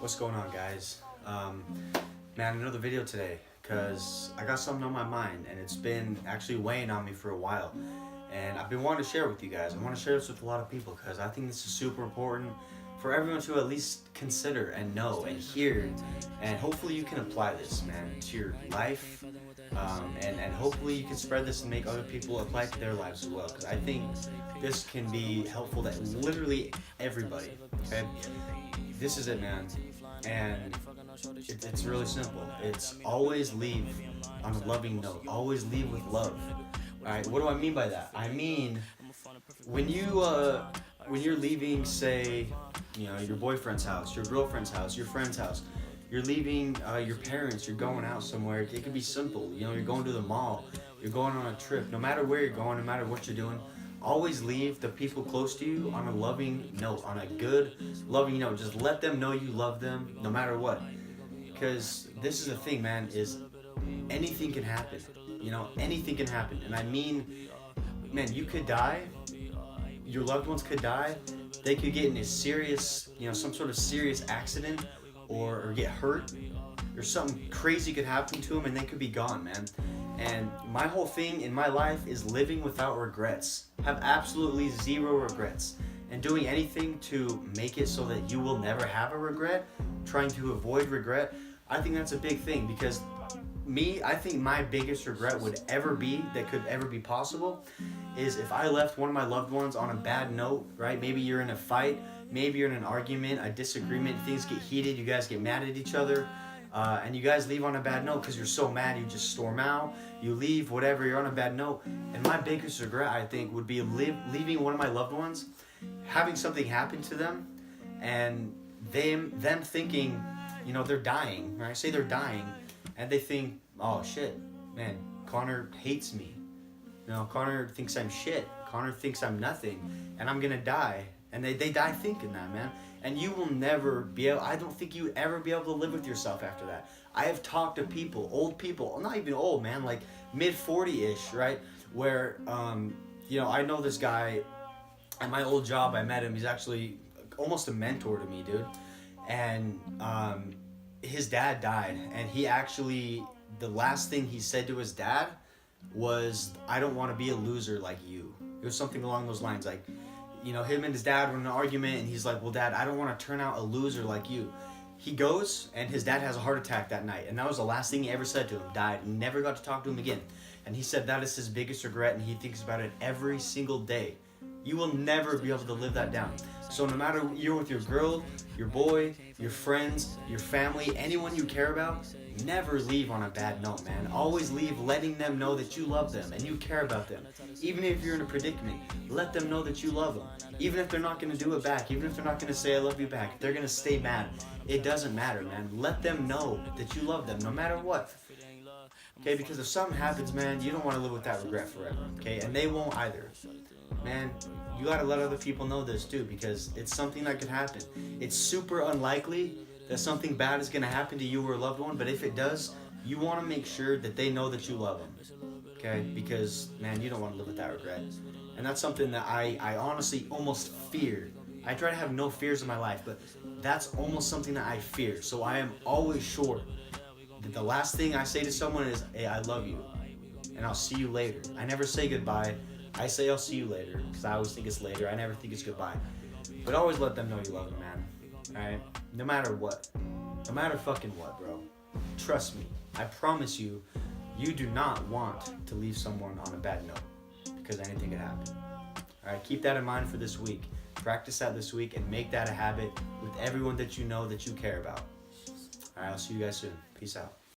What's going on, guys? Man, another video today because I got something on my mind and it's been actually weighing on me for a while, and I've been wanting to share with you guys. I want to share this with a lot of people because I think this is super important for everyone to at least consider and know and hear, and hopefully you can apply this, man, to your life, and hopefully you can spread this and make other people apply it to their lives as well, because I think this can be helpful to literally everybody. Okay, this is it, man, and it's really simple. It's always leave on a loving note. Always leave with love. All right, what do I mean by that? I mean, when you're leaving, say, your boyfriend's house, your girlfriend's house, your friend's house, you're leaving your parents, you're going out somewhere. It could be simple. You're going to the mall, you're going on a trip. No matter where you're going, no matter what you're doing, always leave the people close to you on a loving note, on a good, loving note. Just let them know you love them no matter what. Because this is the thing, man, is anything can happen. Anything can happen. And I mean, man, you could die. Your loved ones could die. They could get in a serious, some sort of serious accident or get hurt, or something crazy could happen to them and they could be gone, man. And my whole thing in my life is living without regrets. Have absolutely zero regrets. And doing anything to make it so that you will never have a regret, trying to avoid regret, I think that's a big thing. Because I think my biggest regret that could ever be possible is if I left one of my loved ones on a bad note, right? Maybe you're in a fight, maybe you're in an argument, a disagreement, things get heated, you guys get mad at each other, and you guys leave on a bad note because you're so mad, you just storm out, you leave, whatever, you're on a bad note. And my biggest regret, I think, would be leaving one of my loved ones, having something happen to them, and them thinking, they're dying, right? Say they're dying, and they think, oh shit, man, Connor hates me. Connor thinks I'm shit. Connor thinks I'm nothing, and I'm gonna die. And they die thinking that, man. And you will never be able, I don't think you would ever be able to live with yourself after that. I have talked to people, old people, not even old, man, like mid-40-ish, right? Where, I know this guy at my old job. I met him. He's actually almost a mentor to me, dude. And his dad died, and he actually, the last thing he said to his dad was, I don't want to be a loser like you. It was something along those lines, like, him and his dad were in an argument, and he's like, well, Dad, I don't want to turn out a loser like you. He goes, and his dad has a heart attack that night, and that was the last thing he ever said to him. Died, never got to talk to him again. And he said that is his biggest regret, and he thinks about it every single day. You will never be able to live that down. So no matter you're with your girl, your boy, your friends, your family, anyone you care about, never leave on a bad note, man. Always leave letting them know that you love them and you care about them. Even if you're in a predicament, let them know that you love them. Even if they're not going to do it back, even if they're not going to say I love you back, if they're going to stay mad, it doesn't matter, man. Let them know that you love them no matter what. Okay, because if something happens, man, you don't want to live with that regret forever, okay? And they won't either. Man, you gotta let other people know this too, because it's something that could happen. It's super unlikely that something bad is gonna happen to you or a loved one, but if it does, you wanna make sure that they know that you love them, okay? Because, man, you don't wanna live with that regret. And that's something that I honestly almost fear. I try to have no fears in my life, but that's almost something that I fear. So I am always sure that the last thing I say to someone is, hey, I love you, and I'll see you later. I never say goodbye. I say I'll see you later, because I always think it's later. I never think it's goodbye. But always let them know you love them, man. Alright? No matter what. No matter fucking what, bro. Trust me. I promise you, you do not want to leave someone on a bad note, because anything could happen. Alright? Keep that in mind for this week. Practice that this week and make that a habit with everyone that you know that you care about. Alright? I'll see you guys soon. Peace out.